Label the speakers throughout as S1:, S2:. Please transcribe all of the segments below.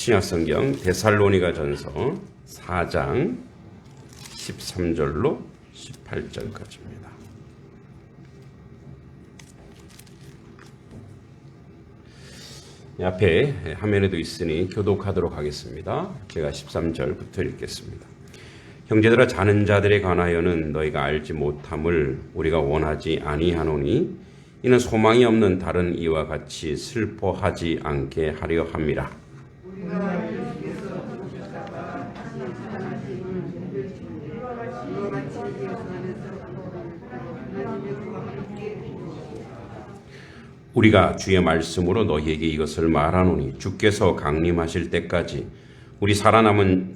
S1: 신약성경 데살로니가전서 4장 13절로 18절까지입니다. 앞에 화면에도 있으니 교독하도록 하겠습니다. 제가 13절부터 읽겠습니다. 형제들아, 자는 자들에 관하여는 너희가 알지 못함을 우리가 원하지 아니하노니 이는 소망이 없는 다른 이와 같이 슬퍼하지 않게 하려 함이라. 우리가 주의 말씀으로 너희에게 이것을 말하노니 주께서 강림하실 때까지 우리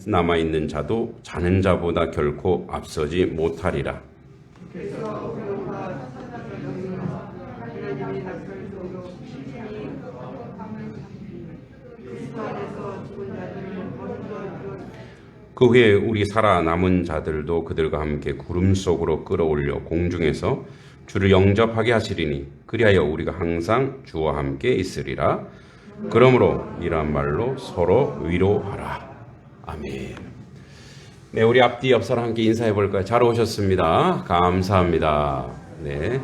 S1: 남아있는 자도 자는 자보다 결코 앞서지 못하리라. 그 후에 우리 살아남은 자들도 그들과 함께 구름 속으로 끌어올려 공중에서 주를 영접하게 하시리니 그리하여 우리가 항상 주와 함께 있으리라. 그러므로 이러한 말로 서로 위로하라. 아멘. 네, 우리 앞뒤 옆사람 함께 인사해 볼까요? 잘 오셨습니다. 감사합니다. 네,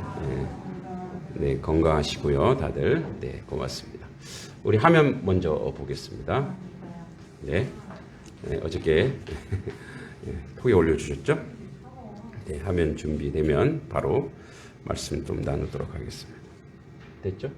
S1: 건강하시고요, 다들. 네, 고맙습니다. 우리 화면 먼저 보겠습니다. 네, 어저께 톡에 올려주셨죠? 네, 화면 준비되면 바로 말씀 좀 나누도록 하겠습니다. 됐죠?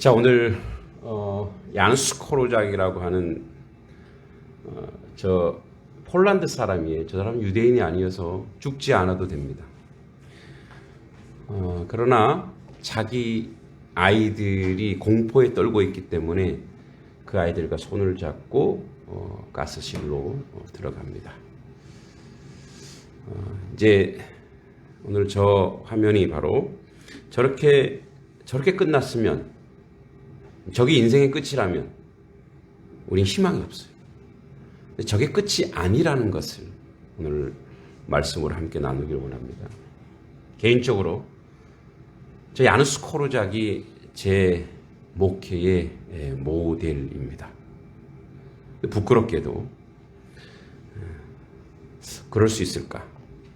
S1: 자, 오늘 야누스 코르작이라고 하는 저 폴란드 사람이에요. 저 사람은 유대인이 아니어서 죽지 않아도 됩니다. 그러나 자기 아이들이 공포에 떨고 있기 때문에 그 아이들과 손을 잡고 가스실로 들어갑니다. 이제 오늘 저 화면이 바로 저렇게 끝났으면, 저게 인생의 끝이라면 우린 희망이 없어요. 저게 끝이 아니라는 것을 오늘 말씀으로 함께 나누기를 원합니다. 개인적으로 저 야누스 코르작이 제 목회의 모델입니다. 부끄럽게도 그럴 수 있을까?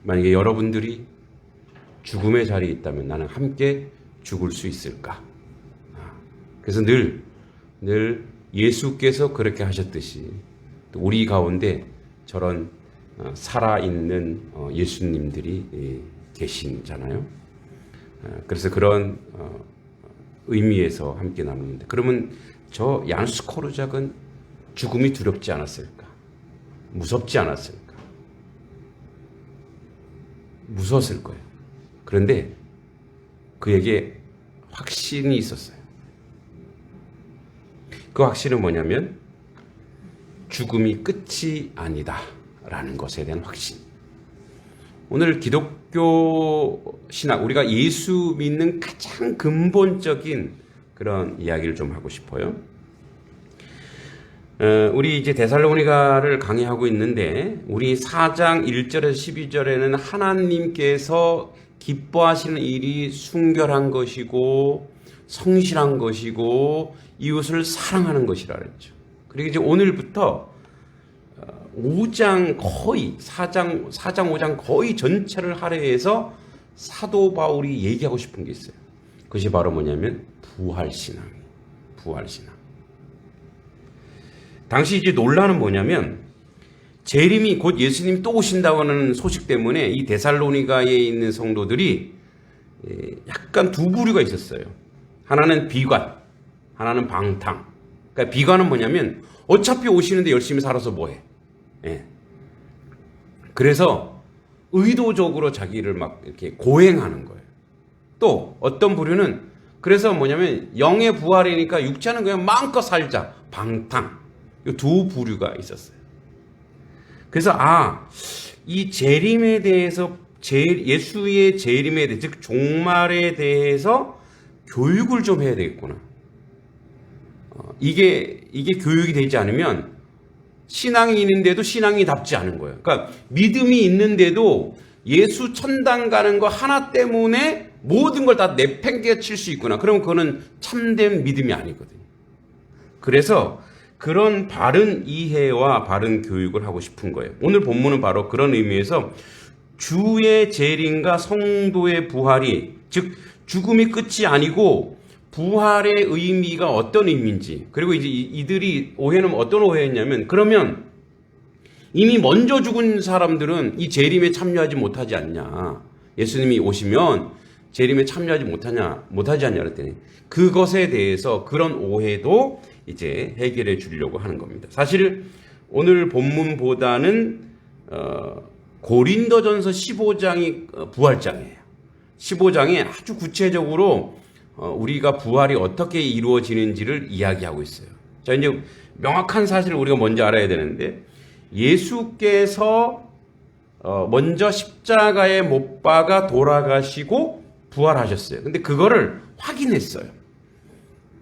S1: 만약에 여러분들이 죽음의 자리에 있다면 나는 함께 죽을 수 있을까? 그래서 늘 예수께서 그렇게 하셨듯이 또 우리 가운데 저런 살아있는 예수님들이 계시잖아요. 그래서 그런 의미에서 함께 나누는데, 그러면 저 야누스 코르작은 죽음이 두렵지 않았을까? 무섭지 않았을까? 무서웠을 거예요. 그런데 그에게 확신이 있었어요. 그 확신은 뭐냐면 죽음이 끝이 아니다 라는 것에 대한 확신. 오늘 기독교 신학, 우리가 예수 믿는 가장 근본적인 그런 이야기를 좀 하고 싶어요. 우리 이제 데살로니가를 강의하고 있는데, 우리 4장 1절에서 12절에는 하나님께서 기뻐하시는 일이 순결한 것이고 성실한 것이고 이웃을 사랑하는 것이라 그랬죠. 그리고 이제 오늘부터 5장 거의 4장 5장 거의 전체를 할애해서 사도 바울이 얘기하고 싶은 게 있어요. 그것이 바로 뭐냐면 부활신앙. 당시 이제 논란은 뭐냐면, 재림이 곧 예수님이 또 오신다고 하는 소식 때문에 이 데살로니가에 있는 성도들이 약간 두 부류가 있었어요. 하나는 비관, 하나는 방탕. 그러니까 비관은 뭐냐면 어차피 오시는데 열심히 살아서 뭐해. 그래서 의도적으로 자기를 막 이렇게 고행하는 거예요. 또 어떤 부류는 그래서 뭐냐면 영의 부활이니까 육체는 그냥 마음껏 살자. 방탕. 이 두 부류가 있었어요. 그래서 이 재림에 대해서, 예수의 재림에 대해, 즉 종말에 대해서 교육을 좀 해야 되겠구나. 이게 교육이 되지 않으면 신앙이 있는데도 신앙이답지 않은 거예요. 그러니까 믿음이 있는데도 예수 천당 가는 거 하나 때문에 모든 걸 다 내팽개칠 수 있구나. 그러면 그거는 참된 믿음이 아니거든요. 그래서 그런 바른 이해와 바른 교육을 하고 싶은 거예요. 오늘 본문은 바로 그런 의미에서 주의 재림과 성도의 부활이, 즉 죽음이 끝이 아니고 부활의 의미가 어떤 의미인지, 그리고 이제 이들이 오해는 어떤 오해였냐면, 그러면 이미 먼저 죽은 사람들은 이 재림에 참여하지 못하지 않냐, 예수님이 오시면 재림에 참여하지 못하지 않냐 그랬더니, 그것에 대해서 그런 오해도 이제 해결해 주려고 하는 겁니다. 사실 오늘 본문보다는 고린도전서 15장이 부활장이에요. 15장에 아주 구체적으로 우리가 부활이 어떻게 이루어지는지를 이야기하고 있어요. 자, 이제 명확한 사실을 우리가 먼저 알아야 되는데, 예수께서 먼저 십자가에 못 박아 돌아가시고 부활하셨어요. 근데 그거를 확인했어요.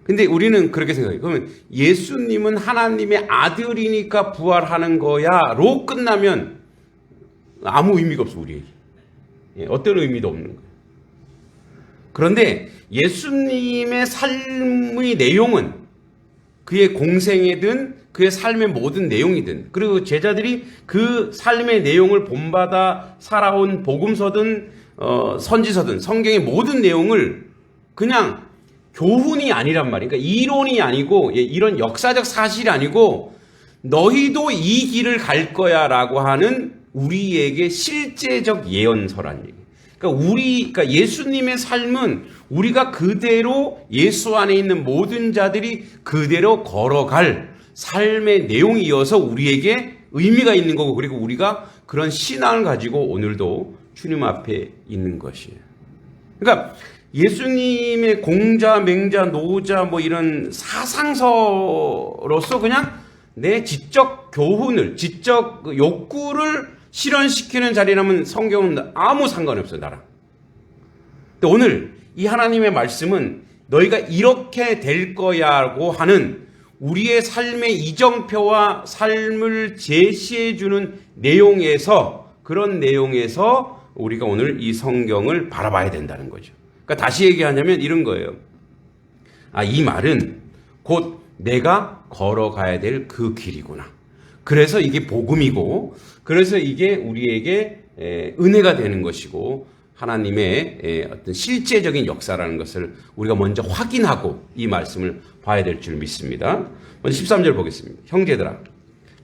S1: 근데 우리는 그렇게 생각해요. 그러면 예수님은 하나님의 아들이니까 부활하는 거야로 끝나면 아무 의미가 없어, 우리에게. 어떤 의미도 없는 거예요. 그런데 예수님의 삶의 내용은, 그의 공생애든 그의 삶의 모든 내용이든, 그리고 제자들이 그 삶의 내용을 본받아 살아온 복음서든 선지서든 성경의 모든 내용을 그냥 교훈이 아니란 말이에요. 그러니까 이론이 아니고, 이런 역사적 사실이 아니고 너희도 이 길을 갈 거야 라고 하는 우리에게 실제적 예언서란 얘기예요. 그러니까 예수님의 삶은 우리가 그대로 예수 안에 있는 모든 자들이 그대로 걸어갈 삶의 내용이어서 우리에게 의미가 있는 거고, 그리고 우리가 그런 신앙을 가지고 오늘도 주님 앞에 있는 것이에요. 그러니까 예수님의 공자, 맹자, 노자 뭐 이런 사상서로서 그냥 내 지적 교훈을, 지적 욕구를 실현시키는 자리라면 성경은 아무 상관이 없어요, 나랑. 근데 오늘 이 하나님의 말씀은 너희가 이렇게 될 거야라고 하는 우리의 삶의 이정표와 삶을 제시해주는 내용에서, 그런 내용에서 우리가 오늘 이 성경을 바라봐야 된다는 거죠. 그러니까 다시 얘기하자면 이런 거예요. 이 말은 곧 내가 걸어가야 될 그 길이구나. 그래서 이게 복음이고, 그래서 이게 우리에게 은혜가 되는 것이고, 하나님의 어떤 실제적인 역사라는 것을 우리가 먼저 확인하고 이 말씀을 봐야 될 줄 믿습니다. 먼저 13절 보겠습니다. 형제들아,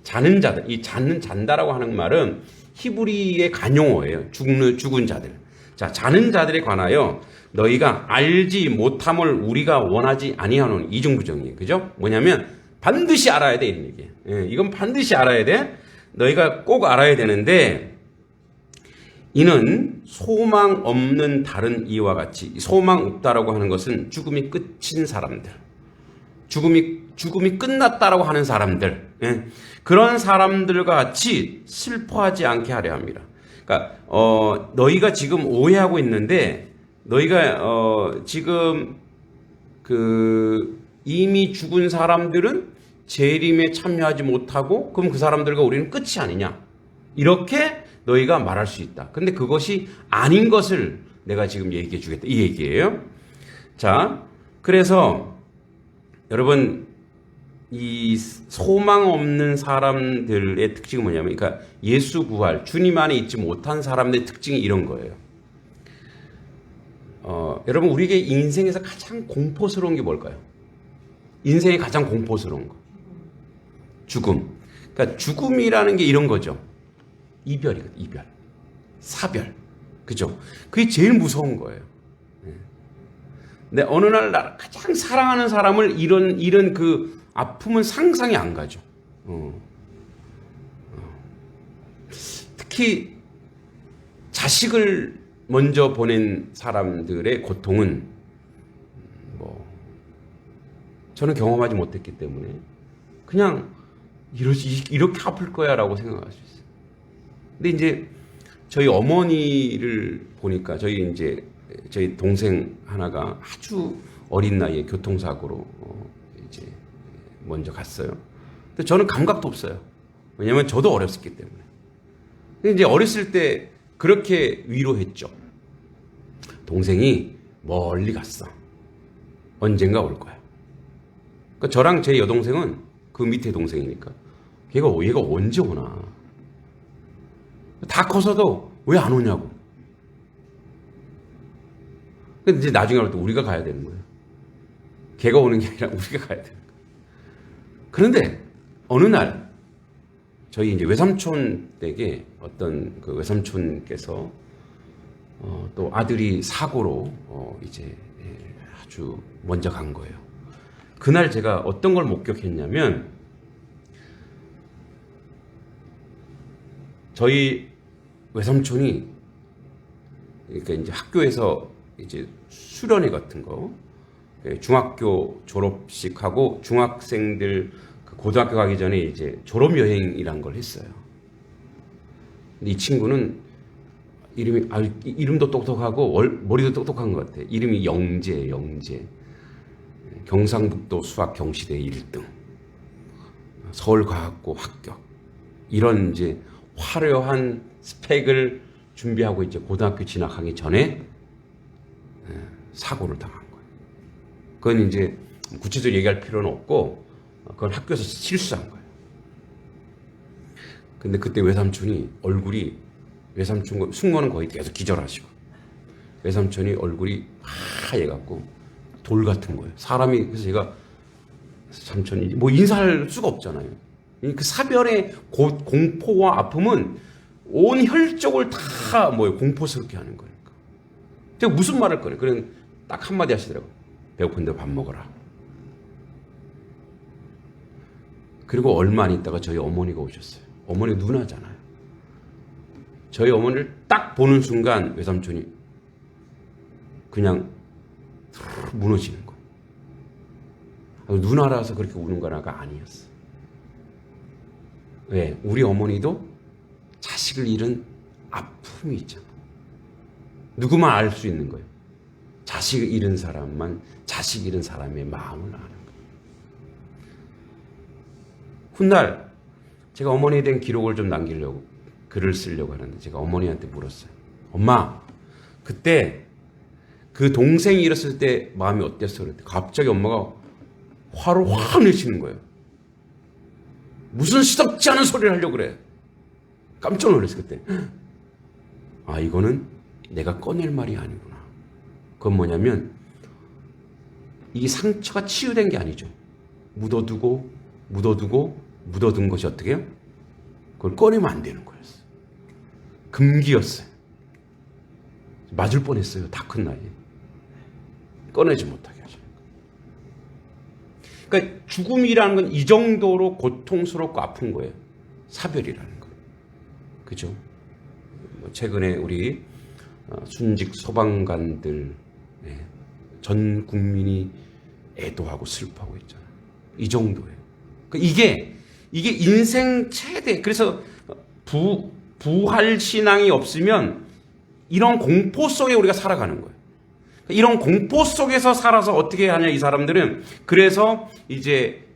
S1: 자는 자들, 이 잔다라고 하는 말은 히브리의 간용어예요. 죽은 자들. 자, 자는 자들에 관하여 너희가 알지 못함을 우리가 원하지 아니하노니, 이중부정이에요. 그죠? 뭐냐면 반드시 알아야 돼, 이런 얘기예요. 이건 반드시 알아야 돼. 너희가 꼭 알아야 되는데, 이는 소망 없는 다른 이와 같이, 소망 없다라고 하는 것은 죽음이 끝인 사람들, 죽음이 끝났다라고 하는 사람들, 그런 사람들과 같이 슬퍼하지 않게 하려 합니다. 그러니까 너희가 지금 오해하고 있는데, 너희가 지금 이미 죽은 사람들은 재림에 참여하지 못하고, 그럼 그 사람들과 우리는 끝이 아니냐, 이렇게 너희가 말할 수 있다. 근데 그것이 아닌 것을 내가 지금 얘기해 주겠다, 이 얘기예요. 자, 그래서 여러분, 이 소망 없는 사람들의 특징은 뭐냐면, 그러니까 예수 구할, 주님 안에 있지 못한 사람들의 특징이 이런 거예요. 여러분, 우리에게 인생에서 가장 공포스러운 게 뭘까요? 인생의 가장 공포스러운 거, 죽음. 그러니까 죽음이라는 게 이런 거죠. 이별이거든, 이별, 사별, 그죠? 그게 제일 무서운 거예요. 근데 어느 날 나 가장 사랑하는 사람을 이런 그 아픔은 상상이 안 가죠. 특히 자식을 먼저 보낸 사람들의 고통은 저는 경험하지 못했기 때문에 그냥 이렇게 아플 거야라고 생각할 수 있어요. 근데 이제 저희 어머니를 보니까, 저희 동생 하나가 아주 어린 나이에 교통사고로 이제 먼저 갔어요. 근데 저는 감각도 없어요. 왜냐면 저도 어렸었기 때문에. 근데 이제 어렸을 때 그렇게 위로했죠. 동생이 멀리 갔어. 언젠가 올 거야. 그러니까 저랑 제 여동생은 그 밑에 동생이니까 얘가 언제 오나. 다 커서도 왜 안 오냐고. 근데 이제 나중에 또 우리가 가야 되는 거예요. 걔가 오는 게 아니라 우리가 가야 되는 거예요. 그런데 어느 날 저희 이제 외삼촌 댁에 어떤 그 외삼촌께서 또 아들이 사고로 이제 아주 먼저 간 거예요. 그날 제가 어떤 걸 목격했냐면, 저희 외삼촌이 그러니까 이제 학교에서 이제 수련회 같은 거, 중학교 졸업식하고 중학생들 고등학교 가기 전에 이제 졸업 여행이란 걸 했어요. 근데 이 친구는 이름도 똑똑하고 머리도 똑똑한 것 같아. 이름이 영재. 경상북도 수학 경시대 1등, 서울과학고 합격, 이런 이제 화려한 스펙을 준비하고 이제 고등학교 진학하기 전에 사고를 당한 거예요. 그건 이제 구체적으로 얘기할 필요는 없고, 그건 학교에서 실수한 거예요. 근데 그때 외삼촌이 숙모는 거의 계속 기절하시고, 외삼촌이 얼굴이 하얘갖고 돌 같은 거예요. 사람이. 그래서 제가 삼촌이 뭐 인사할 수가 없잖아요. 그 사별의 공포와 아픔은 온 혈족을 다 공포스럽게 하는 거니까. 제가 무슨 말을 꺼내? 그냥 딱 한마디 하시더라고요. 배고픈데 밥 먹어라. 그리고 얼마 안 있다가 저희 어머니가 오셨어요. 어머니 누나잖아요. 저희 어머니를 딱 보는 순간 외삼촌이 그냥 무너지는 거예요. 누나라서 그렇게 우는 거라가 아니었어. 왜? 우리 어머니도 자식을 잃은 아픔이 있잖아. 누구만 알 수 있는 거예요. 자식을 잃은 사람만 자식 잃은 사람의 마음을 아는 거예요. 훗날 제가 어머니에 대한 기록을 좀 남기려고 글을 쓰려고 하는데 제가 어머니한테 물었어요. 엄마, 그때 그 동생이 잃었을 때 마음이 어땠어? 그랬더니 갑자기 엄마가 화를 확 내시는 거예요. 무슨 시덥지 않은 소리를 하려고 그래. 깜짝 놀랐어요, 그때. 아, 이거는 내가 꺼낼 말이 아니구나. 그건 뭐냐면 이 상처가 치유된 게 아니죠. 묻어둔 것이 어떻게 해요? 그걸 꺼내면 안 되는 거였어요. 금기였어요. 맞을 뻔했어요. 다 큰 나이에. 꺼내지 못하게 하죠. 그러니까 죽음이라는 건 이 정도로 고통스럽고 아픈 거예요. 사별이라는 거. 그죠? 최근에 우리 순직 소방관들 전 국민이 애도하고 슬퍼하고 있잖아요. 이 정도예요. 이게 인생 최대. 그래서 부활 신앙이 없으면 이런 공포 속에 우리가 살아가는 거예요. 이런 공포 속에서 살아서 어떻게 하냐 이 사람들은. 그래서 이제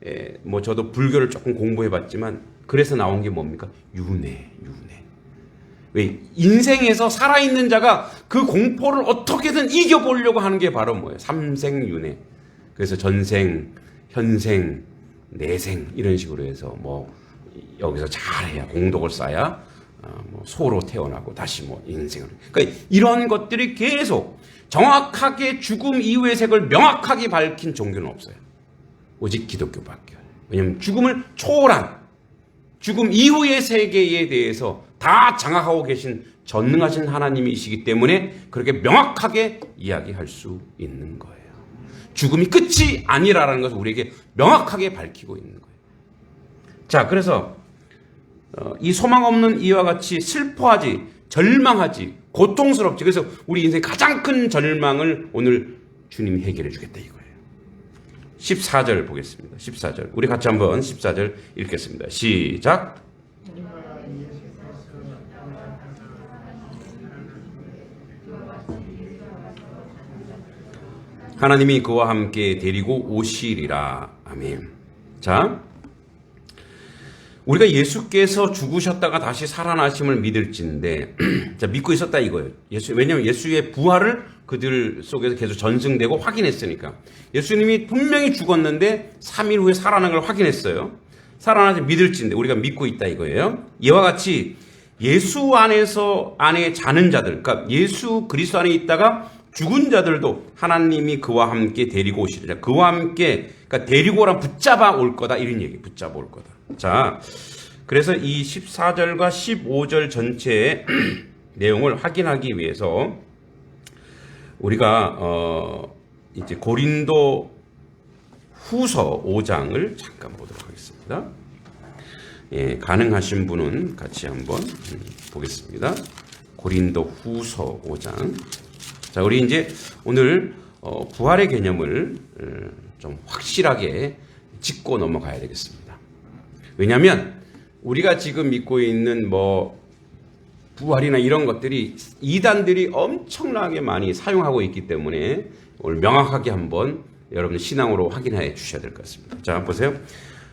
S1: 뭐 저도 불교를 조금 공부해봤지만 그래서 나온 게 뭡니까? 윤회. 왜? 인생에서 살아있는 자가 그 공포를 어떻게든 이겨보려고 하는 게 바로 뭐예요? 삼생윤회. 그래서 전생, 현생, 내생 이런 식으로 해서 뭐 여기서 잘해야 공덕을 쌓아야 뭐 소로 태어나고 다시 뭐 인생을. 그러니까 이런 것들이 계속 정확하게 죽음 이후의 색을 명확하게 밝힌 종교는 없어요. 오직 기독교밖에. 왜냐하면 죽음을 초월한 죽음 이후의 세계에 대해서 다 장악하고 계신 전능하신 하나님이시기 때문에 그렇게 명확하게 이야기할 수 있는 거예요. 죽음이 끝이 아니라는 것을 우리에게 명확하게 밝히고 있는 거예요. 자, 그래서 이 소망 없는 이와 같이 슬퍼하지, 절망하지, 고통스럽지. 그래서 우리 인생의 가장 큰 절망을 오늘 주님이 해결해 주겠다 이거예요. 14절 보겠습니다. 14절. 우리 같이 한번 14절 읽겠습니다. 시작. 하나님이 그와 함께 데리고 오시리라. 아멘. 자, 우리가 예수께서 죽으셨다가 다시 살아나심을 믿을진데, 자, 믿고 있었다 이거예요. 왜냐하면 예수의 부활을 그들 속에서 계속 전승되고 확인했으니까. 예수님이 분명히 죽었는데 3일 후에 살아난 걸 확인했어요. 살아나서 믿을진데 우리가 믿고 있다 이거예요. 이와 같이 예수 안에 자는 자들, 그러니까 예수 그리스도 안에 있다가 죽은 자들도 하나님이 그와 함께 데리고 오시리라. 그와 함께, 그러니까 데리고 오라, 붙잡아 올 거다 이런 얘기. 붙잡아 올 거다. 자, 그래서 이 14절과 15절 전체의 내용을 확인하기 위해서 우리가 이제 고린도 후서 5장을 잠깐 보도록 하겠습니다. 예, 가능하신 분은 같이 한번 보겠습니다. 고린도 후서 5장. 자, 우리 이제 오늘 부활의 개념을 좀 확실하게 짚고 넘어가야 되겠습니다. 왜냐하면 우리가 지금 믿고 있는 뭐 부활이나 이런 것들이 이단들이 엄청나게 많이 사용하고 있기 때문에 오늘 명확하게 한번 여러분 신앙으로 확인해 주셔야 될 것 같습니다. 자, 보세요.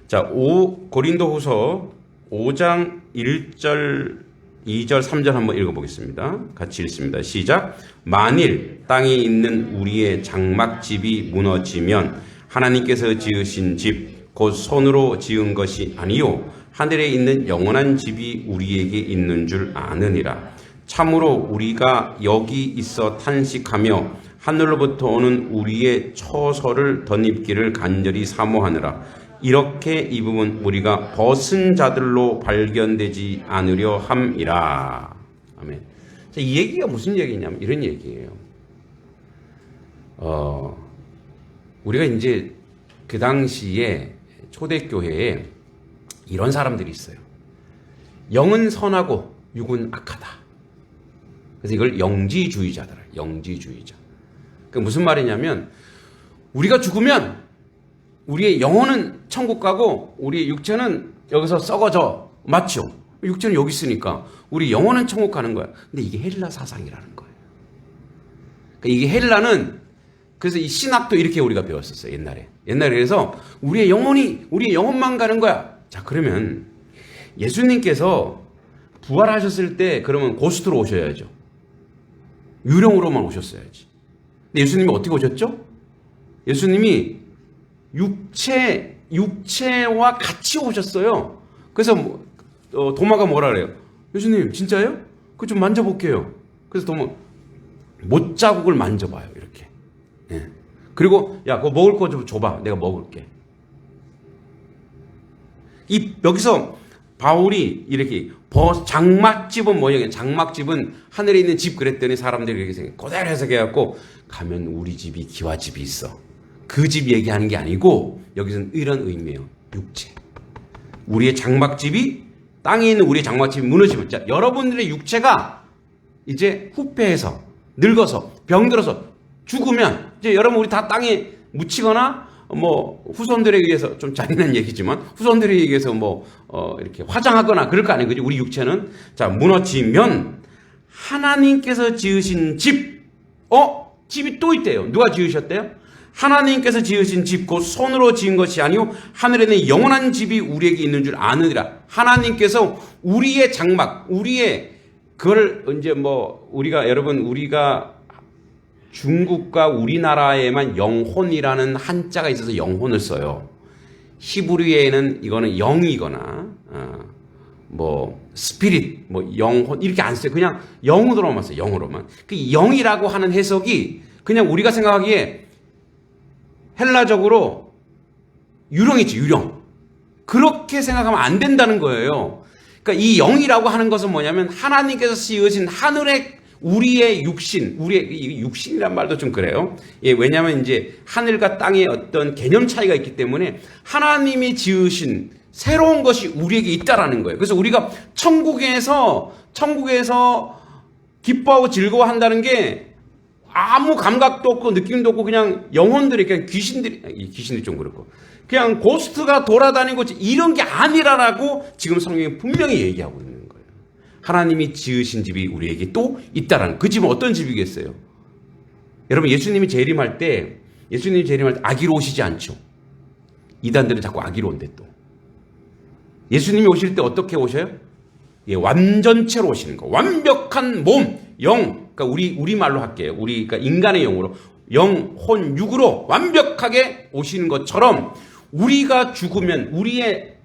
S1: 자, 고린도후서 5장 1절 2절 3절 한번 읽어보겠습니다. 같이 읽습니다. 시작. 만일 땅에 있는 우리의 장막집이 무너지면 하나님께서 지으신 집 곧 손으로 지은 것이 아니요 하늘에 있는 영원한 집이 우리에게 있는 줄 아느니라. 참으로 우리가 여기 있어 탄식하며 하늘로부터 오는 우리의 처소를 덧입기를 간절히 사모하느라. 이렇게 입으면 우리가 벗은 자들로 발견되지 않으려 함이라. 아멘. 이 얘기가 무슨 얘기냐면 이런 얘기예요. 우리가 이제 그 당시에 초대교회에 이런 사람들이 있어요. 영은 선하고 육은 악하다. 그래서 이걸 영지주의자더라. 영지주의자. 그 무슨 말이냐면 우리가 죽으면 우리의 영혼은 천국 가고 우리의 육체는 여기서 썩어져. 맞죠? 육체는 여기 있으니까 우리 영혼은 천국 가는 거야. 근데 이게 헬라 사상이라는 거예요. 그러니까 이게 헬라는 그래서 이 신학도 이렇게 우리가 배웠었어요. 옛날에 그래서 우리의 영혼만 가는 거야. 자, 그러면 예수님께서 부활하셨을 때 그러면 고스트로 오셔야죠. 유령으로만 오셨어야지. 근데 예수님이 어떻게 오셨죠? 예수님이 육체와 같이 오셨어요. 그래서 도마가 뭐라 그래요? 예수님 진짜예요? 그거 좀 만져볼게요. 그래서 도마 못자국을 만져봐요. 이렇게. 예. 그리고 야 그거 먹을 거 좀 줘봐. 내가 먹을게. 여기서 바울이 이렇게 장막집은 뭐예요? 장막집은 하늘에 있는 집 그랬더니 사람들이 이렇게 생각해. 그대로 해석해갖고 가면 우리 집이 기와집이 있어. 그 집 얘기하는 게 아니고 여기서는 이런 의미예요. 육체. 우리의 장막집이 땅에 있는 우리의 장막집이 무너지면 자, 여러분들의 육체가 이제 후패해서 늙어서 병들어서 죽으면 이제 여러분 우리 다 땅에 묻히거나 뭐 후손들에 의해서 좀 잔인한 얘기지만 후손들에 의해서 이렇게 화장하거나 그럴 거 아니에요. 그죠? 우리 육체는 자 무너지면 하나님께서 지으신 집이 또 있대요. 누가 지으셨대요? 하나님께서 지으신 집 곧 손으로 지은 것이 아니요 하늘에는 영원한 집이 우리에게 있는 줄 아느니라. 하나님께서 우리의 장막, 우리의 그걸 이제 우리가 중국과 우리나라에만 영혼이라는 한자가 있어서 영혼을 써요. 히브리어에는 이거는 영이거나 스피릿, 영혼 이렇게 안 써요. 그냥 영으로만 써요. 영으로만. 그 영이라고 하는 해석이 그냥 우리가 생각하기에 헬라적으로 유령이지, 유령. 그렇게 생각하면 안 된다는 거예요. 그러니까 이 영이라고 하는 것은 뭐냐면 하나님께서 지으신 하늘의 우리의 육신이란 말도 좀 그래요. 예, 왜냐하면 이제 하늘과 땅의 어떤 개념 차이가 있기 때문에 하나님이 지으신 새로운 것이 우리에게 있다라는 거예요. 그래서 우리가 천국에서 기뻐하고 즐거워한다는 게 아무 감각도 없고 느낌도 없고 그냥 영혼들이 그냥 귀신들이 좀 그렇고 그냥 고스트가 돌아다니고 이런 게 아니라라고 지금 성경이 분명히 얘기하고 있는 거예요. 하나님이 지으신 집이 우리에게 또 있다라는 그 집은 어떤 집이겠어요? 여러분 예수님이 재림할 때 아기로 오시지 않죠. 이단들은 자꾸 아기로 온대 또. 예수님이 오실 때 어떻게 오셔요? 예, 완전체로 오시는 거. 완벽한 몸, 영. 그러니까 우리 말로 할게요. 그러니까 인간의 영으로 영, 혼, 육으로 완벽하게 오시는 것처럼 우리가 죽으면 우리의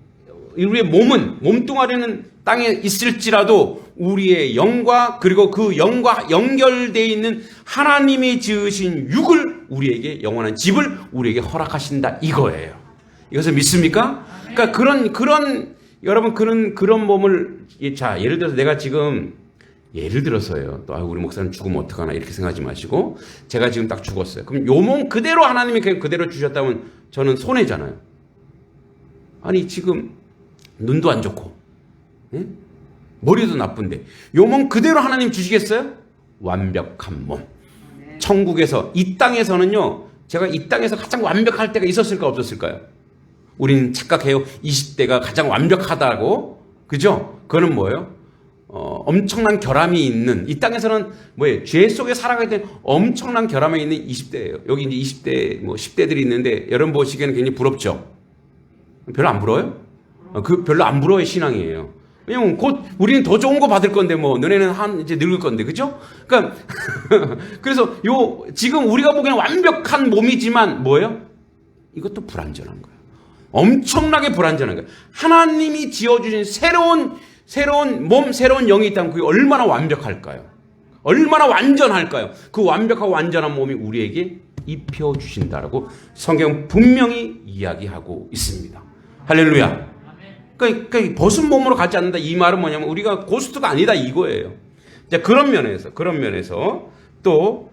S1: 몸은 몸뚱아리는 땅에 있을지라도 우리의 영과 그리고 그 영과 연결되어 있는 하나님이 지으신 육을 우리에게 영원한 집을 우리에게 허락하신다 이거예요. 이것을 믿습니까? 그러니까 여러분 그런 몸을 자 예를 들어서 내가 지금 예를 들어서요. 또 우리 목사님 죽으면 어떡하나 이렇게 생각하지 마시고 제가 지금 딱 죽었어요. 그럼 요 몸 그대로 하나님이 그냥 그대로 주셨다면 저는 손해잖아요. 아니 지금 눈도 안 좋고 머리도 나쁜데 요 몸 그대로 하나님 주시겠어요? 완벽한 몸. 천국에서 이 땅에서는요. 제가 이 땅에서 가장 완벽할 때가 있었을까 없었을까요? 우리는 착각해요. 20대가 가장 완벽하다고. 그죠? 그거는 뭐예요? 엄청난 결함이 있는 이 땅에서는 죄 속에 살아가기 때문에 엄청난 결함이 있는 20대예요. 여기 이제 20대 10대들이 있는데 여러분 보시기에는 굉장히 부럽죠. 별로 안 부러워요? 별로 안 부러워의 신앙이에요. 왜냐면 곧 우리는 더 좋은 거 받을 건데 너네는 이제 늙을 건데 그죠? 그러니까 그래서 지금 우리가 보기에는 완벽한 몸이지만 뭐예요? 이것도 불완전한 거예요. 엄청나게 불완전한 거예요. 하나님이 지어주신 새로운 몸, 새로운 영이 있다면 그게 얼마나 완벽할까요? 얼마나 완전할까요? 그 완벽하고 완전한 몸이 우리에게 입혀주신다라고 성경 분명히 이야기하고 있습니다. 할렐루야. 그러니까 벗은 몸으로 가지 않는다. 이 말은 뭐냐면 우리가 고스트가 아니다 이거예요. 자, 그런 면에서 또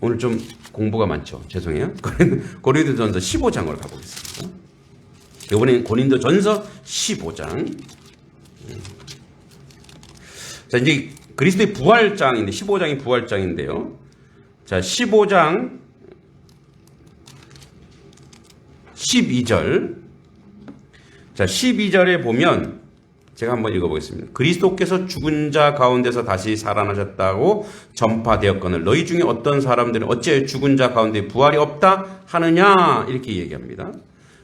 S1: 오늘 좀 공부가 많죠. 죄송해요. 고린도전서 15장으로 가보겠습니다. 이번엔 고린도전서 15장. 자, 이제 그리스도의 부활장인데 15장이 부활장인데요. 자, 15장 12절. 자, 12절에 보면 제가 한번 읽어보겠습니다. 그리스도께서 죽은 자 가운데서 다시 살아나셨다고 전파되었거늘 너희 중에 어떤 사람들은 어째 죽은 자 가운데 부활이 없다 하느냐 이렇게 얘기합니다.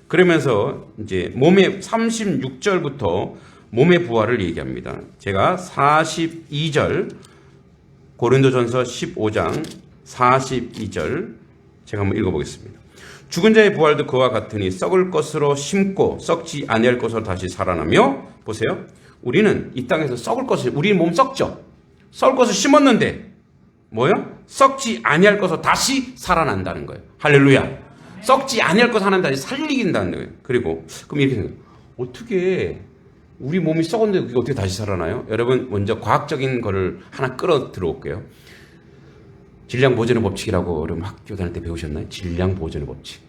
S1: 그러면서 이제 몸의 36절부터 몸의 부활을 얘기합니다. 제가 42절 고린도전서 15장 42절 제가 한번 읽어보겠습니다. 죽은 자의 부활도 그와 같으니 썩을 것으로 심고 썩지 아니할 것으로 다시 살아나며 보세요. 우리는 이 땅에서 썩을 것을 우리 몸 썩죠. 썩을 것을 심었는데 뭐요? 썩지 아니할 것으로 다시 살아난다는 거예요. 할렐루야. 썩지 아니할 것 하나는 다시 살리긴다는 거예요. 그리고 그럼 이렇게 생각해요. 어떻게 우리 몸이 썩었는데 그게 어떻게 다시 살아나요? 여러분 먼저 과학적인 거를 하나 끌어 들어올게요. 질량 보존의 법칙이라고 여러분 학교 다닐 때 배우셨나요? 질량 보존의 법칙.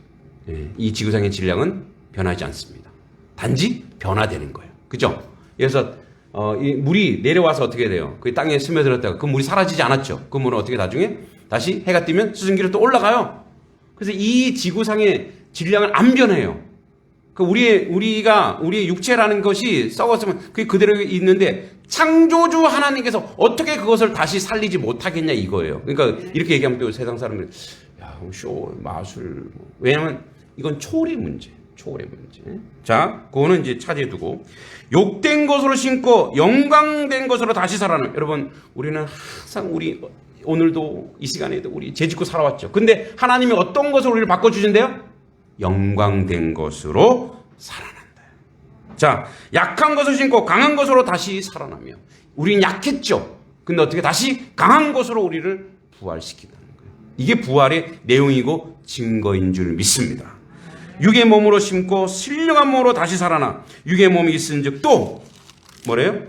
S1: 예, 이 지구상의 질량은 변하지 않습니다. 단지 변화되는 거예요. 그죠? 그래서 이 물이 내려와서 어떻게 돼요? 그 땅에 스며들었다가 그 물이 사라지지 않았죠. 그 물은 어떻게 나중에 다시 해가 뜨면 수증기로 또 올라가요. 그래서 이 지구상의 질량은 안 변해요. 그 우리의 육체라는 것이 썩었으면 그게 그대로 있는데 창조주 하나님께서 어떻게 그것을 다시 살리지 못하겠냐 이거예요. 그러니까 이렇게 얘기하면 또 세상 사람들이 야, 쇼 마술 왜냐면 이건 초월의 문제. 자, 그거는 이제 차지해 두고 욕된 것으로 심고 영광된 것으로 다시 살아나는 여러분 우리는 항상 오늘도 이 시간에도 우리 죄짓고 살아왔죠. 근데 하나님이 어떤 것을 우리를 바꿔주신대요? 영광된 것으로 살아난다. 자, 약한 것을 심고 강한 것으로 다시 살아나며 우리는 약했죠. 근데 어떻게 다시 강한 것으로 우리를 부활시킨다는 거예요. 이게 부활의 내용이고 증거인 줄 믿습니다. 육의 몸으로 심고 신령한 몸으로 다시 살아나 육의 몸이 있은즉 또 뭐래요?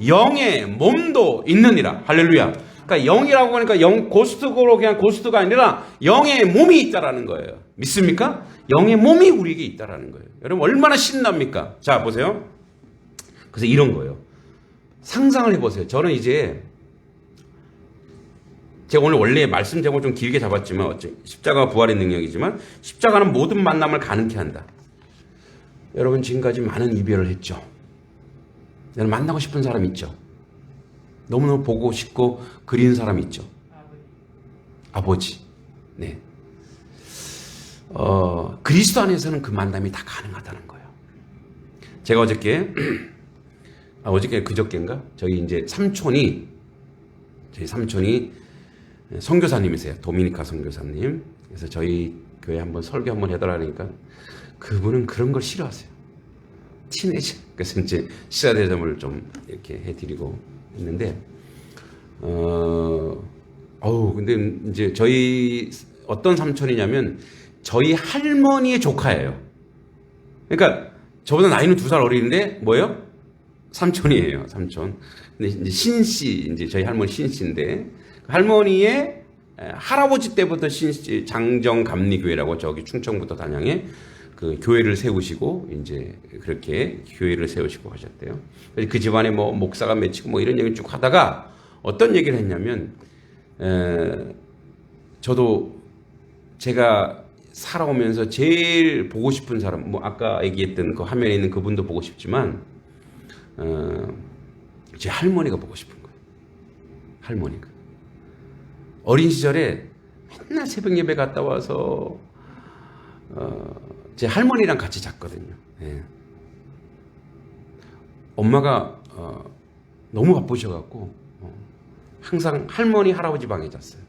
S1: 영의 몸도 있느니라. 할렐루야. 그러니까 영이라고 하니까 고스트로 그냥 고스트가 아니라 영의 몸이 있다라는 거예요. 믿습니까? 영의 몸이 우리에게 있다라는 거예요. 여러분 얼마나 신납니까? 자, 보세요. 그래서 이런 거예요. 상상을 해보세요. 저는 이제 제가 오늘 원래 말씀 제목을 좀 길게 잡았지만 어째 십자가 부활의 능력이지만 십자가는 모든 만남을 가능케 한다. 여러분 지금까지 많은 이별을 했죠. 여러분 만나고 싶은 사람 있죠. 너무너무 보고 싶고 그리는 사람 있죠. 아버지. 네. 그리스도 안에서는 그 만남이 다 가능하다는 거예요. 제가 그저께인가? 저희 이제 저희 삼촌이 선교사님이세요. 도미니카 선교사님. 그래서 저희 교회 한번 설교 한번 해달라니까 그분은 그런 걸 싫어하세요. 티네이저. 그래서 이제 시사대점을 좀 이렇게 해드리고 있는데, 근데 이제 저희 어떤 삼촌이냐면 저희 할머니의 조카예요. 그러니까 저보다 나이는 2살 어리는데 뭐예요? 삼촌이에요, 삼촌. 근데 이제 신씨, 이제 저희 할머니 신씨인데 할머니의 할아버지 때부터 신씨 장정감리교회라고 저기 충청부터 단양에 그 교회를 세우시고 이제 그렇게 교회를 세우시고 하셨대요. 그 집안에 뭐 목사가 맺히고 뭐 이런 얘기 쭉 하다가 어떤 얘기를 했냐면 저도 제가 살아오면서 제일 보고 싶은 사람 뭐 아까 얘기했던 그 화면에 있는 그분도 보고 싶지만 제 할머니가 보고 싶은 거예요. 할머니가 어린 시절에 맨날 새벽 예배 갔다 와서 제 할머니랑 같이 잤거든요. 예. 엄마가 너무 바쁘셔갖고 항상 할머니 할아버지 방에 잤어요.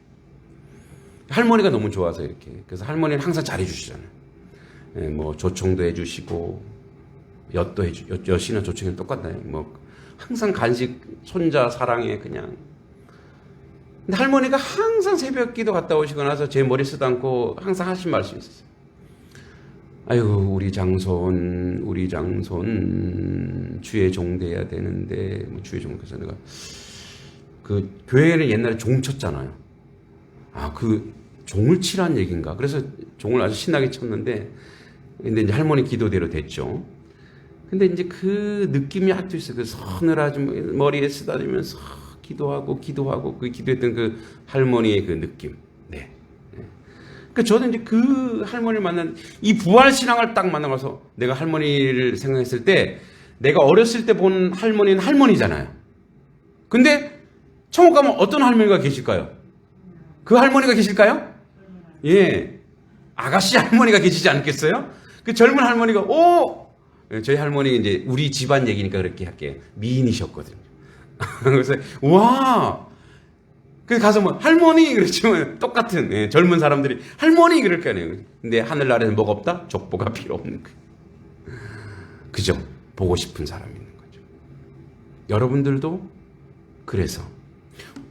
S1: 할머니가 너무 좋아서 이렇게. 그래서 할머니는 항상 잘해주시잖아요. 예, 뭐 조청도 해주시고 엿도 엿이나 조청이 똑같나요? 뭐 항상 간식 손자 사랑해 그냥. 근데 할머니가 항상 새벽기도 갔다 오시고 나서 제 머리 쓰다듬고 항상 하신 말씀이 있었어요. 아이고 우리 장손 주의 종 돼야 되는데 뭐 주의 종. 그래서 내가 그 교회는 옛날에 종 쳤잖아요. 그 종을 치라는 얘기인가? 그래서 종을 아주 신나게 쳤는데, 근데 이제 할머니 기도대로 됐죠. 근데 이제 그 느낌이 아직도 있어요. 그 서늘하지 머리에 쓰다리면서 기도하고 그 기도했던 그 할머니의 그 느낌. 네. 그러니까 저는 이제 그 할머니를 만난 이 부활 신앙을 딱 만나서 내가 할머니를 생각했을 때 내가 어렸을 때 본 할머니는 할머니잖아요. 근데 천국 가면 어떤 할머니가 계실까요? 그 할머니가 계실까요? 예. 아가씨 할머니가 계시지 않겠어요? 그 젊은 할머니가, 저희 할머니 이제 우리 집안 얘기니까 그렇게 할게요. 미인이셨거든요. 그래서, 와! 그래서 가서 뭐, 할머니! 그랬지만 똑같은, 젊은 사람들이, 할머니! 그럴 거 아니에요. 근데 하늘나라에는 뭐가 없다? 족보가 필요 없는 거예요. 그죠? 보고 싶은 사람이 있는 거죠. 여러분들도 그래서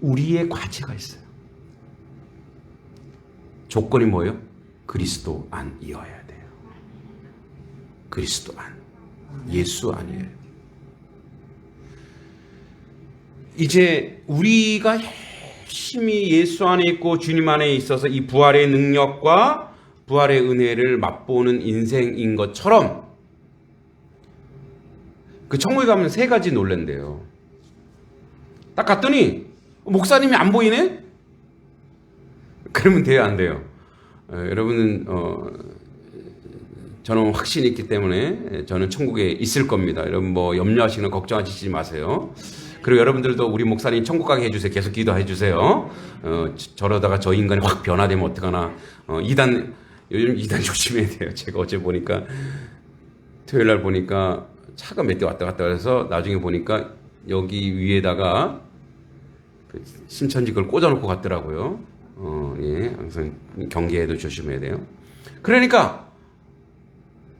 S1: 우리의 과제가 있어요. 조건이 뭐예요? 그리스도 안이어야 돼요. 그리스도 안. 예수 안이에요. 이제 우리가 열심히 예수 안에 있고 주님 안에 있어서 이 부활의 능력과 부활의 은혜를 맛보는 인생인 것처럼 그 천국에 가면 세 가지 놀랜대요. 딱 갔더니 목사님이 안 보이네? 그러면 돼요, 안 돼요? 여러분은 저는 확신이 있기 때문에 저는 천국에 있을 겁니다. 여러분 뭐 염려하시거나 걱정하시지 마세요. 그리고 여러분들도 우리 목사님 천국 가게 해주세요. 계속 기도해 주세요. 저러다가 저 인간이 확 변화되면 어떡하나. 요즘 이단 조심해야 돼요. 제가 어제 보니까 토요일 날 보니까 차가 몇 대 왔다 갔다 해서 나중에 보니까 여기 위에다가 그 신천지 그걸 꽂아놓고 갔더라고요. 예, 항상 경계에도 조심해야 돼요. 그러니까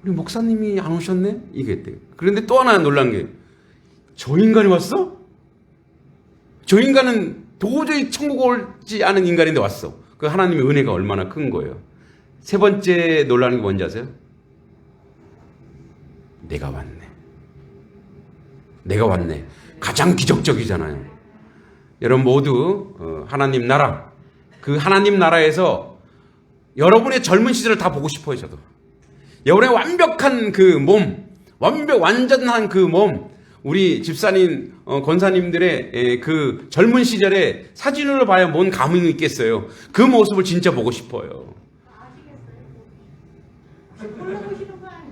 S1: 우리 목사님이 안 오셨네? 이게 돼요. 그런데 또 하나 놀란 게 저 인간이 왔어? 저 인간은 도저히 천국 올지 않은 인간인데 왔어. 그 하나님의 은혜가 얼마나 큰 거예요. 세 번째 놀라는 게 뭔지 아세요? 내가 왔네. 내가 왔네. 가장 기적적이잖아요. 여러분 모두 하나님 나라, 그 하나님 나라에서 여러분의 젊은 시절을 다 보고 싶어요. 저도. 여러분의 완벽한 그 몸, 완전한 그 몸, 우리 집사님, 권사님들의 그 젊은 시절에 사진으로 봐야 뭔 감흥이 있겠어요. 그 모습을 진짜 보고 싶어요.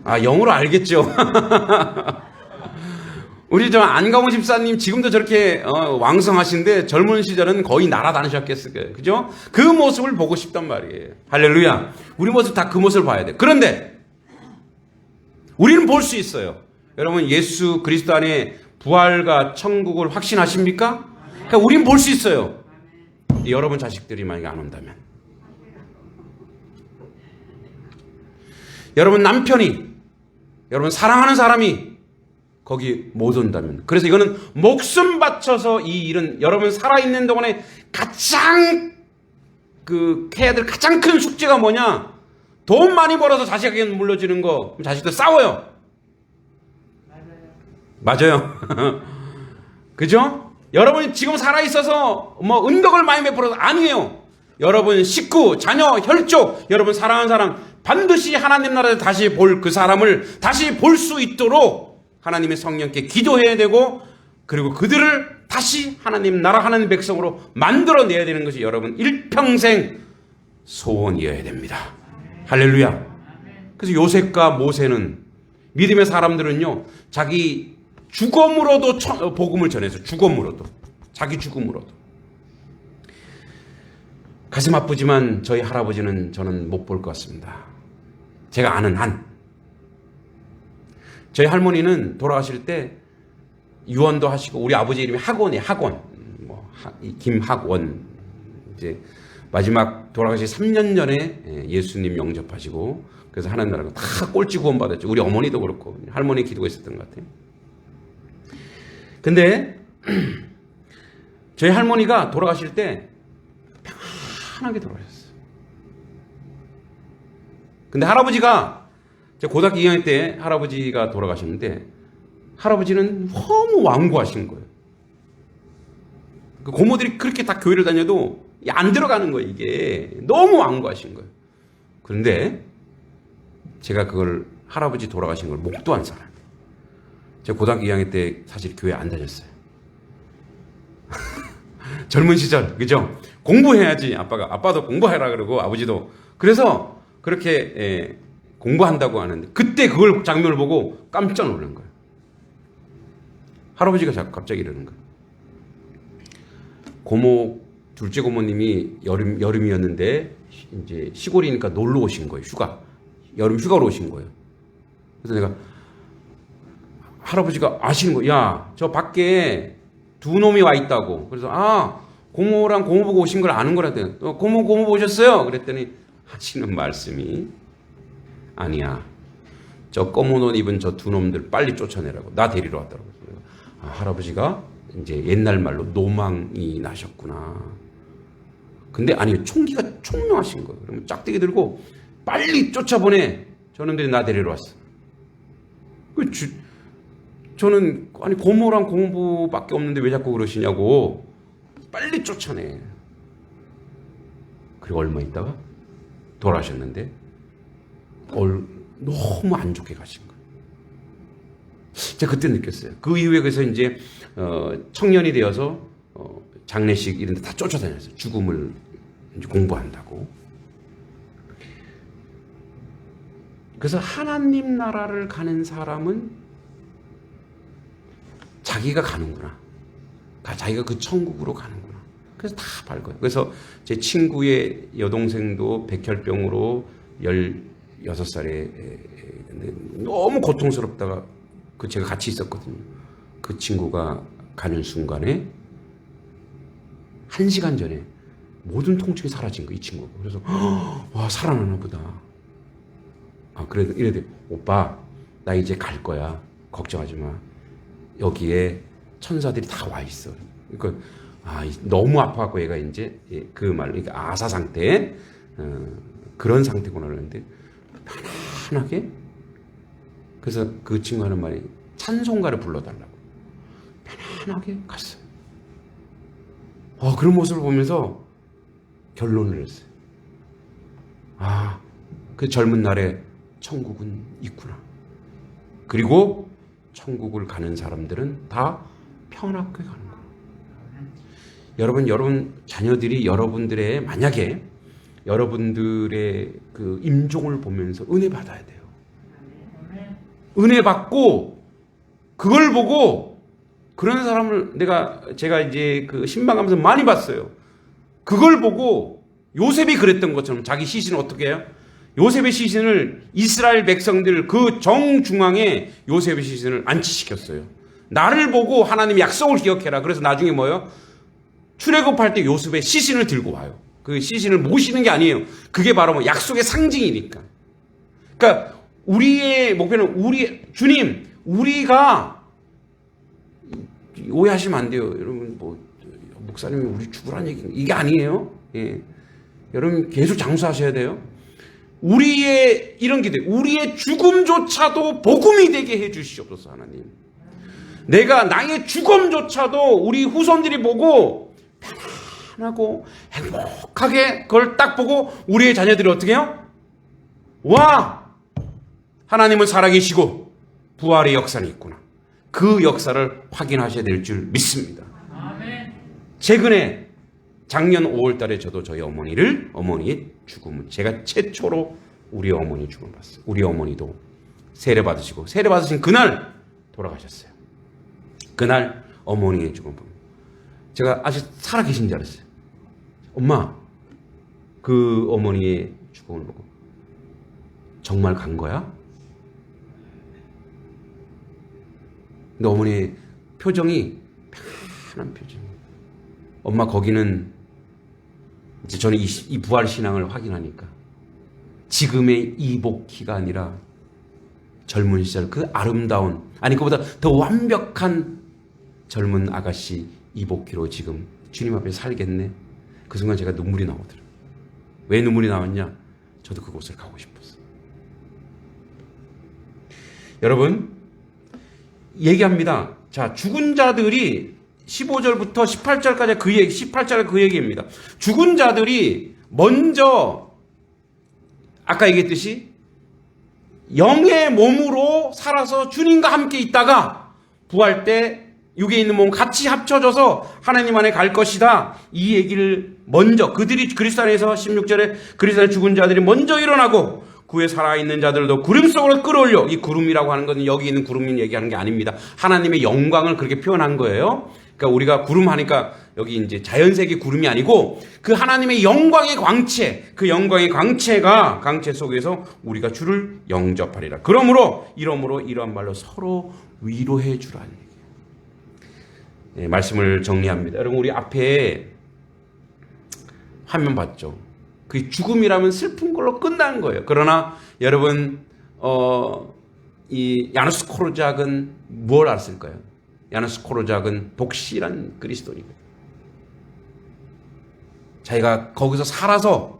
S1: 영어로 알겠죠. 우리 저 안강호 집사님 지금도 저렇게 왕성하신데 젊은 시절은 거의 날아다니셨겠을 거예요. 그죠? 그 모습을 보고 싶단 말이에요. 할렐루야. 우리 모습 다 그 모습을 봐야 돼. 그런데 우리는 볼 수 있어요. 여러분 예수 그리스도 안에 부활과 천국을 확신하십니까? 그러니까 우리는 볼 수 있어요. 여러분 자식들이 만약에 안 온다면. 여러분 남편이, 여러분 사랑하는 사람이 거기 못 온다면. 그래서 이거는 목숨 바쳐서 이 일은 여러분 살아있는 동안에 가장 해야 될 가장 큰 숙제가 뭐냐? 돈 많이 벌어서 자식에게 물려주는 거. 자식들 싸워요. 맞아요. 그죠? 여러분 지금 살아있어서 뭐 은덕을 많이 베풀어서 아니에요. 여러분 식구, 자녀, 혈족, 여러분 사랑하는 사람 반드시 하나님 나라에서 다시 볼 그 사람을 다시 볼 수 있도록 하나님의 성령께 기도해야 되고, 그리고 그들을 다시 하나님 나라 하나님 백성으로 만들어내야 되는 것이 여러분 일평생 소원이어야 됩니다. 할렐루야. 그래서 요셉과 모세는, 믿음의 사람들은요 자기 죽음으로도 복음을 전해서, 죽음으로도, 자기 죽음으로도. 가슴 아프지만 저희 할아버지는 저는 못 볼 것 같습니다. 제가 아는 한. 저희 할머니는 돌아가실 때 유언도 하시고, 우리 아버지 이름이 학원이에요. 학원. 김학원. 이제 마지막 돌아가시 3년 전에 예수님 영접하시고, 그래서 하나님 나라가 다 꼴찌 구원 받았죠. 우리 어머니도 그렇고 할머니 기도가 있었던 것 같아요. 근데 저희 할머니가 돌아가실 때 편하게 돌아가셨어요. 근데 할아버지가, 제가 고등학교 2학년 때 할아버지가 돌아가셨는데 할아버지는 너무 완고하신 거예요. 그 고모들이 그렇게 다 교회를 다녀도 안 들어가는 거예요. 이게 너무 완고하신 거예요. 그런데 제가 그걸 할아버지 돌아가신 걸 목도한 사람. 제가 고등학교 2학년 때 사실 교회 안 다녔어요. 젊은 시절, 그죠? 공부해야지. 아빠도 공부해라 그러고 아버지도. 그래서 그렇게 공부한다고 하는데 그때 그걸 장면을 보고 깜짝 놀란 거예요. 할아버지가 갑자기 이러는 거예요. 둘째 고모님이 여름이었는데 이제 시골이니까 놀러 오신 거예요. 여름 휴가로 오신 거예요. 그래서 내가 할아버지가 아시는 거예요. 야, 저 밖에 두 놈이 와 있다고. 그래서 고모랑 고모 보고 오신 걸 아는 거라대. 고모 오셨어요? 그랬더니 하시는 말씀이 아니야. 저 검은 옷 입은 저 두 놈들 빨리 쫓아내라고. 나 데리러 왔더라고요. 할아버지가 이제 옛날 말로 노망이 나셨구나. 근데 아니요. 총기가 총명하신 거예요. 그러면 짝대기 들고 빨리 쫓아보내. 저놈들이 나 데리러 왔어. 저는 아니 고모랑 고모밖에 없는데 왜 자꾸 그러시냐고. 빨리 쫓아내. 그리고 얼마 있다가 돌아가셨는데 너무 안 좋게 가신 거예요. 제가 그때 느꼈어요. 그 이후에 그래서 이제 청년이 되어서 장례식 이런 데 다 쫓아다녔어요. 죽음을 이제 공부한다고. 그래서 하나님 나라를 가는 사람은 자기가 가는구나. 자기가 그 천국으로 가는구나. 그래서 다 밝아요. 그래서 제 친구의 여동생도 백혈병으로 16살에 너무 고통스럽다가 제가 같이 있었거든요. 그 친구가 가는 순간에 1시간 전에 모든 통증이 사라진 거예요. 이 친구가. 그래서 와 살아나나 보다. 그래도 이래도 오빠 나 이제 갈 거야. 걱정하지 마. 여기에 천사들이 다 와 있어. 그러니까 너무 아파갖고 얘가 이제 그 말로 그러니까 아사 상태 그런 상태구나 그러는데 편안하게. 그래서 그 친구 하는 말이 찬송가를 불러달라고. 편안하게 갔어요. 그런 모습을 보면서 결론을 했어요. 그 젊은 날에 천국은 있구나. 그리고 천국을 가는 사람들은 다 편하게 가는 거예요. 여러분 자녀들이 여러분들의 만약에 여러분들의 그 임종을 보면서 은혜 받아야 돼요. 은혜 받고 그걸 보고 그런 사람을 제가 이제 그 신방하면서 많이 봤어요. 그걸 보고 요셉이 그랬던 것처럼 자기 시신을 어떻게 해요? 요셉의 시신을 이스라엘 백성들 그 정중앙에 요셉의 시신을 안치시켰어요. 나를 보고 하나님의 약속을 기억해라. 그래서 나중에 뭐예요? 출애굽할 때 요셉의 시신을 들고 와요. 그 시신을 모시는 게 아니에요. 그게 바로 뭐 약속의 상징이니까. 그러니까 우리의 목표는 주님, 우리가 오해하시면 안 돼요. 여러분 목사님이 우리 죽으라는 얘기 이게 아니에요. 여러분 계속 장수하셔야 돼요. 우리의 이런 기대, 우리의 죽음조차도 복음이 되게 해 주시옵소서. 하나님. 나의 죽음조차도 우리 후손들이 보고 편안하고 행복하게 그걸 딱 보고 우리의 자녀들이 어떻게 해요? 하나님은 살아계시고 부활의 역사는 있구나. 그 역사를 확인하셔야 될 줄 믿습니다. 최근에 작년 5월 달에 저도 저희 어머니의 죽음을 제가 최초로 우리 어머니 죽음을 봤어요. 우리 어머니도 세례 받으신 그날 돌아가셨어요. 그날 어머니의 죽음을 보고 제가 아직 살아계신 줄 알았어요. 엄마, 그 어머니의 죽음을 보고 정말 간 거야? 근데 어머니의 표정이 편한 표정이에요. 엄마 거기는 이제 저는 이 부활 신앙을 확인하니까 지금의 이복희가 아니라 젊은 시절 그 아름다운 그보다 더 완벽한 젊은 아가씨 이복희로 지금 주님 앞에 살겠네. 그 순간 제가 눈물이 나오더라고요. 왜 눈물이 나왔냐? 저도 그곳을 가고 싶었어요. 여러분 얘기합니다. 자, 죽은 자들이 15절부터 18절까지 그 얘기, 18절 그 얘기입니다. 죽은 자들이 먼저 아까 얘기했듯이 영의 몸으로 살아서 주님과 함께 있다가 부활 때 육에 있는 몸 같이 합쳐져서 하나님 안에 갈 것이다. 이 얘기를 먼저 그들이 그리스도 안에서 16절에 그리스도 안에 죽은 자들이 먼저 일어나고 구에 살아있는 자들도 구름 속으로 끌어올려. 이 구름이라고 하는 것은 여기 있는 구름을 얘기하는 게 아닙니다. 하나님의 영광을 그렇게 표현한 거예요. 그러니까 우리가 구름 하니까 여기 이제 자연색의 구름이 아니고 그 하나님의 영광의 광채, 그 영광의 광채 속에서 우리가 주를 영접하리라. 그러므로 이러한 말로 서로 위로해 주라는 얘기예요. 네, 말씀을 정리합니다. 여러분 우리 앞에 화면 봤죠? 그 죽음이라면 슬픈 걸로 끝나는 거예요. 그러나 여러분 이 야누스 코르작은 뭘 알았을까요? 야누스 코르작은 독실한 그리스도인이거든요. 자기가 거기서 살아서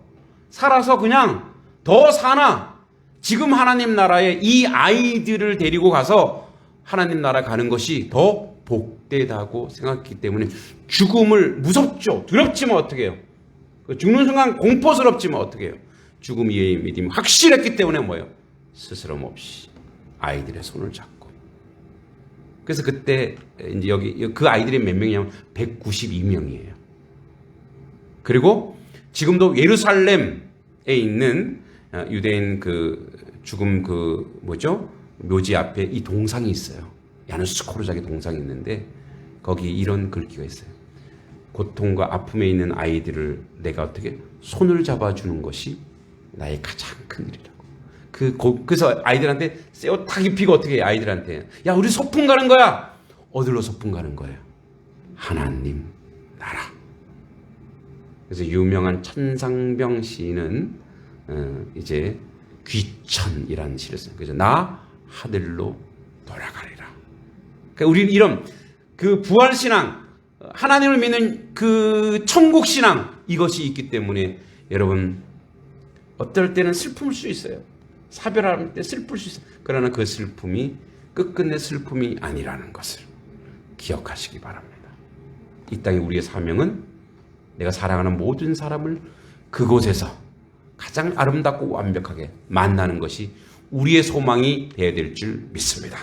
S1: 그냥 더 사나 지금 하나님 나라에 이 아이들을 데리고 가서 하나님 나라 가는 것이 더 복되다고 생각했기 때문에 죽음을 무섭죠. 두렵지만 어떻게 해요? 죽는 순간 공포스럽지만 어떻게 해요? 죽음 이외의 믿음이 확실했기 때문에 뭐예요? 스스럼 없이 아이들의 손을 잡고. 그래서 그때 이제 여기 그 아이들이 몇 명이냐면 192명이에요. 그리고 지금도 예루살렘에 있는 유대인 그 죽음 그 뭐죠? 묘지 앞에 이 동상이 있어요. 야누스 코르작의 동상이 있는데 거기 이런 글귀가 있어요. 고통과 아픔에 있는 아이들을 내가 어떻게 손을 잡아주는 것이 나의 가장 큰 일이라고. 그래서 아이들한테 쇠옷 탁 입히고 어떻게 해? 아이들한테 야 우리 소풍 가는 거야. 어디로 소풍 가는 거예요? 하나님 나라. 그래서 유명한 천상병 시인은 이제 귀천이라는 시를 써요. 그래서 나 하늘로 돌아가리라. 그러니까 우리는 이런 그 부활신앙, 하나님을 믿는 그 천국신앙 이것이 있기 때문에 여러분 어떨 때는 슬픔일 수 있어요. 사별할 때 슬플 수 있어요. 그러나 그 슬픔이 끝끝내 슬픔이 아니라는 것을 기억하시기 바랍니다. 이 땅에 우리의 사명은 내가 사랑하는 모든 사람을 그곳에서 가장 아름답고 완벽하게 만나는 것이 우리의 소망이 되어야 될 줄 믿습니다.